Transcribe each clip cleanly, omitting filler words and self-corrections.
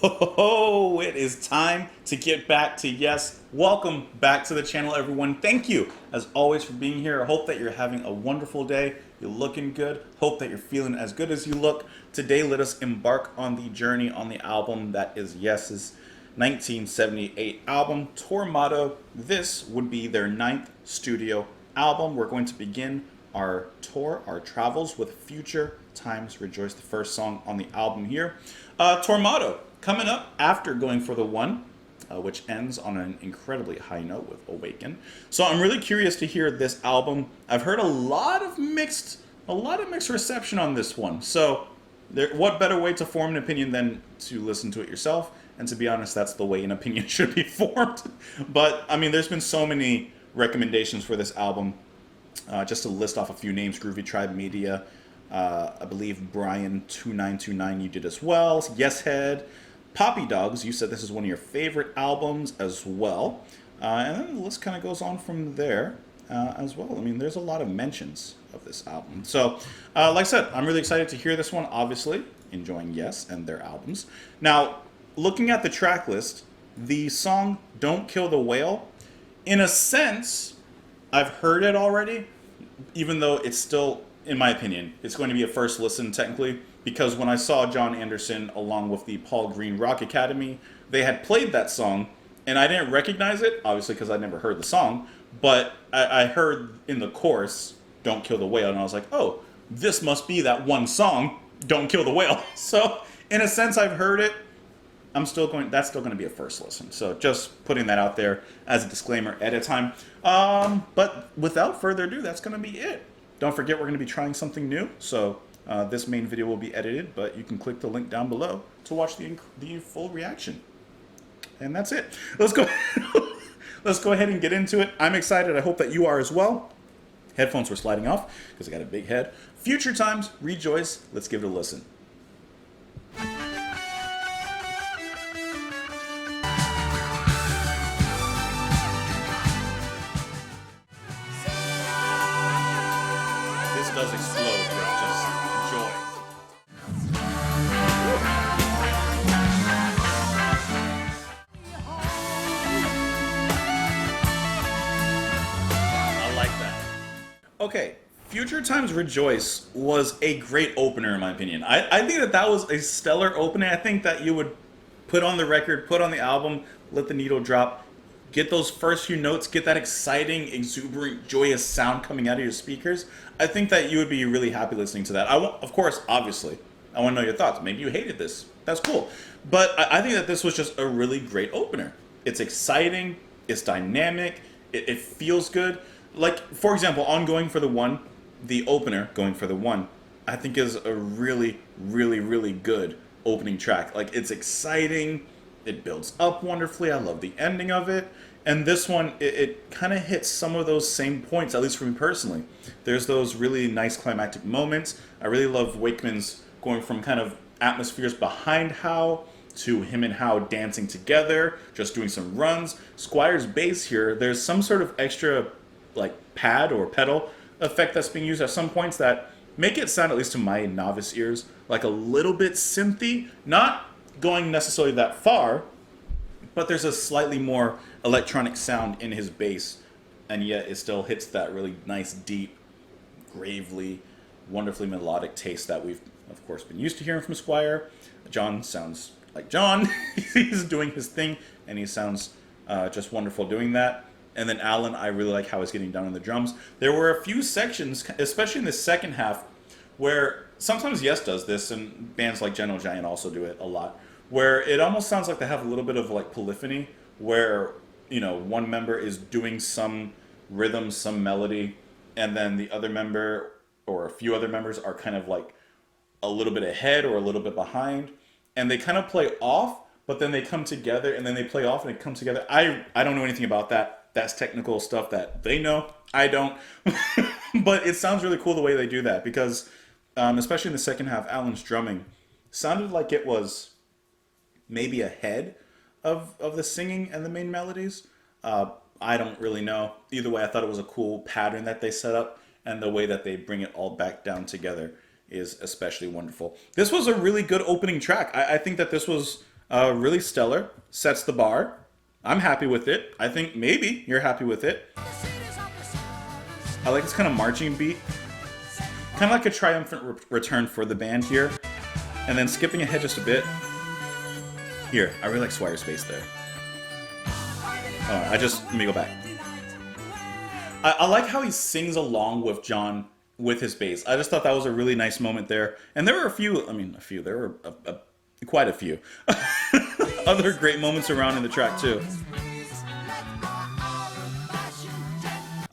Oh, it is time to get back to Yes. Welcome back to the channel, everyone. Thank you, as always, for being here. I hope that you're having a wonderful day. You're looking good. Hope that you're feeling as good as you look. Today, let us embark on the journey on the album that is Yes's 1978 album, Tormato. This would be their ninth studio album. We're going to begin our tour, our travels with Future Times Rejoice, the first song on the album here. Tormato, coming up after Going for the One, which ends on an incredibly high note with Awaken. So I'm really curious to hear this album. I've heard a lot of mixed reception on this one. So what better way to form an opinion than to listen to it yourself? And to be honest, that's the way an opinion should be formed. But I mean, there's been so many recommendations for this album. Just to list off a few names: Groovy Tribe Media, I believe Brian2929, you did as well. Yes Head, Poppy Dogs, you said this is one of your favorite albums as well. And then the list kind of goes on from there as well. I mean, there's a lot of mentions of this album. So, like I said, I'm really excited to hear this one, obviously, enjoying Yes and their albums. Now, looking at the track list, the song Don't Kill the Whale, in a sense, I've heard it already, even though it's still, in my opinion, it's going to be a first listen technically, because when I saw John Anderson along with the Paul Green Rock Academy, they had played that song, and I didn't recognize it, obviously because I never heard the song, but I heard in the chorus, Don't Kill the Whale, and I was like, oh, this must be that one song, Don't Kill the Whale. So, in a sense, I've heard it. That's still going to be a first listen. So just putting that out there as a disclaimer at a time. But without further ado, that's going to be it. Don't forget, we're going to be trying something new. So this main video will be edited, but you can click the link down below to watch the full reaction. And that's it. Let's go. Let's go ahead and get into it. I'm excited. I hope that you are as well. Headphones were sliding off because I got a big head. Future Times, Rejoice. Let's give it a listen. This does explode with just joy. I like that. Okay, Future Times Rejoice was a great opener in my opinion. I think that was a stellar opening. I think that you would put on the record, put on the album, let the needle drop, get those first few notes, get that exciting, exuberant, joyous sound coming out of your speakers. I think that you would be really happy listening to that. Of course, obviously, I want to know your thoughts. Maybe you hated this. That's cool. But I think that this was just a really great opener. It's exciting. It's dynamic. It feels good. Like, for example, on Going for the One, the opener, Going for the One, I think is a really, really, really good opening track. Like, it's exciting. It builds up wonderfully. I love the ending of it. And this one, it kind of hits some of those same points, at least for me personally. There's those really nice climactic moments. I really love Wakeman's going from kind of atmospheres behind How to him and How dancing together, just doing some runs. Squire's bass here, there's some sort of extra like pad or pedal effect that's being used at some points that make it sound, at least to my novice ears, like a little bit synthy. Not going necessarily that far, but there's a slightly more electronic sound in his bass, and yet it still hits that really nice, deep, gravely, wonderfully melodic taste that we've, of course, been used to hearing from Squire. John sounds like John. He's doing his thing, and he sounds just wonderful doing that. And then Alan, I really like how he's getting down on the drums. There were a few sections, especially in the second half, where sometimes Yes does this, and bands like Gentle Giant also do it a lot, where it almost sounds like they have a little bit of like polyphony, where, you know, one member is doing some rhythm, some melody, and then the other member or a few other members are kind of like a little bit ahead or a little bit behind, and they kind of play off, but then they come together, and then they play off and it comes together. I don't know anything about that. That's technical stuff that they know. I don't. But it sounds really cool the way they do that, because especially in the second half, Alan's drumming sounded like it was maybe ahead of the singing and the main melodies. I don't really know. Either way, I thought it was a cool pattern that they set up, and the way that they bring it all back down together is especially wonderful. This was a really good opening track. I think that this was Really stellar. Sets the bar. I'm happy with it. I think maybe you're happy with it. I like this kind of marching beat. Kind of like a triumphant return for the band here. And then skipping ahead just a bit. Here, I really like Swire Space there. Let me go back. I like how he sings along with John with his bass. I just thought that was a really nice moment there. And there were there were quite a few other great moments around in the track too.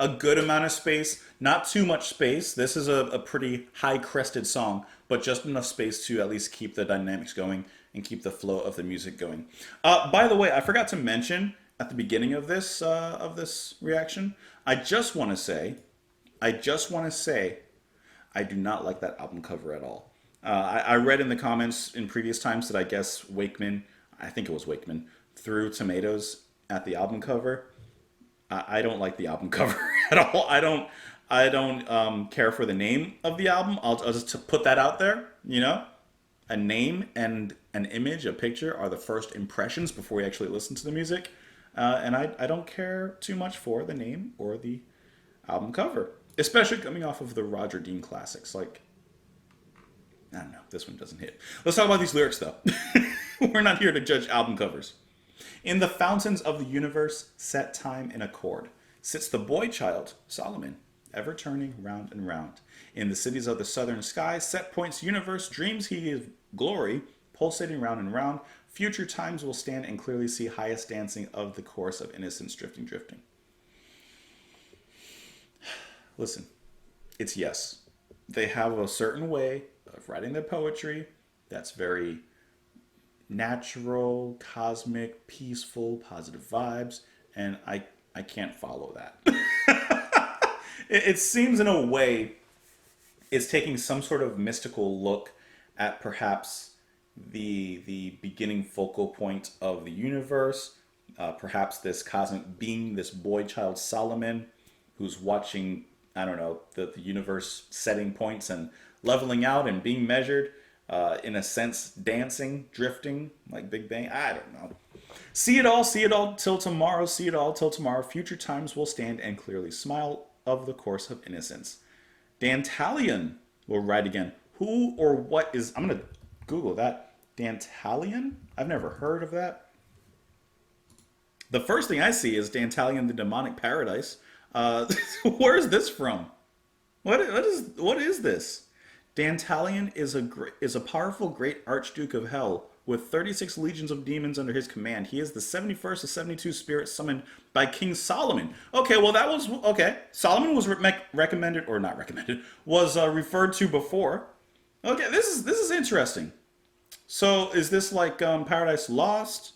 A good amount of space, not too much space. This is a pretty high crested song, but just enough space to at least keep the dynamics going and keep the flow of the music going. By the way, I forgot to mention at the beginning of this reaction, I just want to say, I do not like that album cover at all. I read in the comments in previous times that I guess I think it was Wakeman, threw tomatoes at the album cover. I don't like the album cover at all. I don't care for the name of the album. I'll just put that out there. You know, a name and an image, a picture, are the first impressions before you actually listen to the music. And I don't care too much for the name or the album cover, especially coming off of the Roger Dean classics. Like, I don't know, this one doesn't hit. Let's talk about these lyrics, though. We're not here to judge album covers. In the fountains of the universe, set time in accord, sits the boy child, Solomon, ever turning round and round. In the cities of the southern sky, set points universe, dreams he of glory, pulsating round and round. Future times will stand and clearly see highest dancing of the course of innocence drifting, drifting. Listen, it's yes. They have a certain way of writing their poetry that's very natural, cosmic, peaceful, positive vibes, and I can't follow that. It seems in a way it's taking some sort of mystical look at perhaps the beginning focal point of the universe, perhaps this cosmic being, this boy child Solomon, who's watching, I don't know, the universe setting points and leveling out and being measured. In a sense, dancing, drifting, like Big Bang. I don't know. See it all till tomorrow. See it all till tomorrow. Future times will stand and clearly smile of the course of innocence. Dantalion will write again. Who or what is... I'm going to Google that. Dantalion? I've never heard of that. The first thing I see is Dantalion the Demonic Paradise. Where is this from? What is this? Dantalion is a powerful great archduke of hell with 36 legions of demons under his command. He is the 71st of 72 spirits summoned by King Solomon. Okay, well that was okay. Solomon was recommended or not recommended, was referred to before. Okay, this is interesting. So is this like Paradise Lost?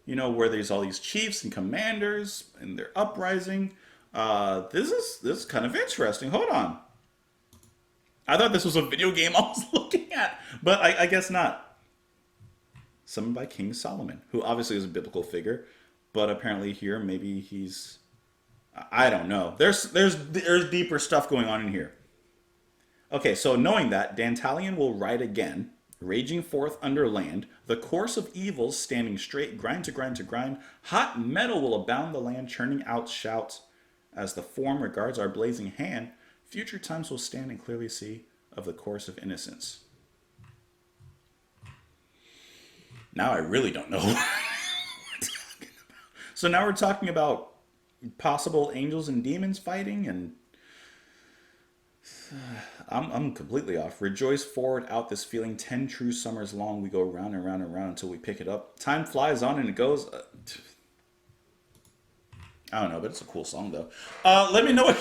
You know, where there's all these chiefs and commanders and their uprising. This is kind of interesting. Hold on. I thought this was a video game I was looking at, but I guess not. Summoned by King Solomon, who obviously is a biblical figure, but apparently here maybe he's... I don't know. There's deeper stuff going on in here. Okay, so knowing that, Dantalion will ride again, raging forth under land, the course of evils standing straight, grind to grind to grind, hot metal will abound the land, churning out shouts, as the form regards our blazing hand, future times will stand and clearly see of the course of innocence. Now I really don't know what we're talking about. So now we're talking about possible angels and demons fighting, and I'm completely off. Rejoice forward out this feeling. 10 true summers long we go round and round and round until we pick it up. Time flies on and it goes. I don't know, but it's a cool song though. Let me know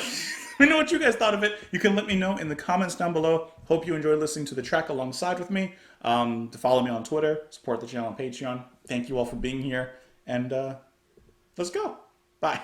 what you guys thought of it. You can let me know in the comments down below. Hope you enjoyed listening to the track alongside with me. To follow me on Twitter, support the channel on Patreon. Thank you all for being here, and let's go. Bye.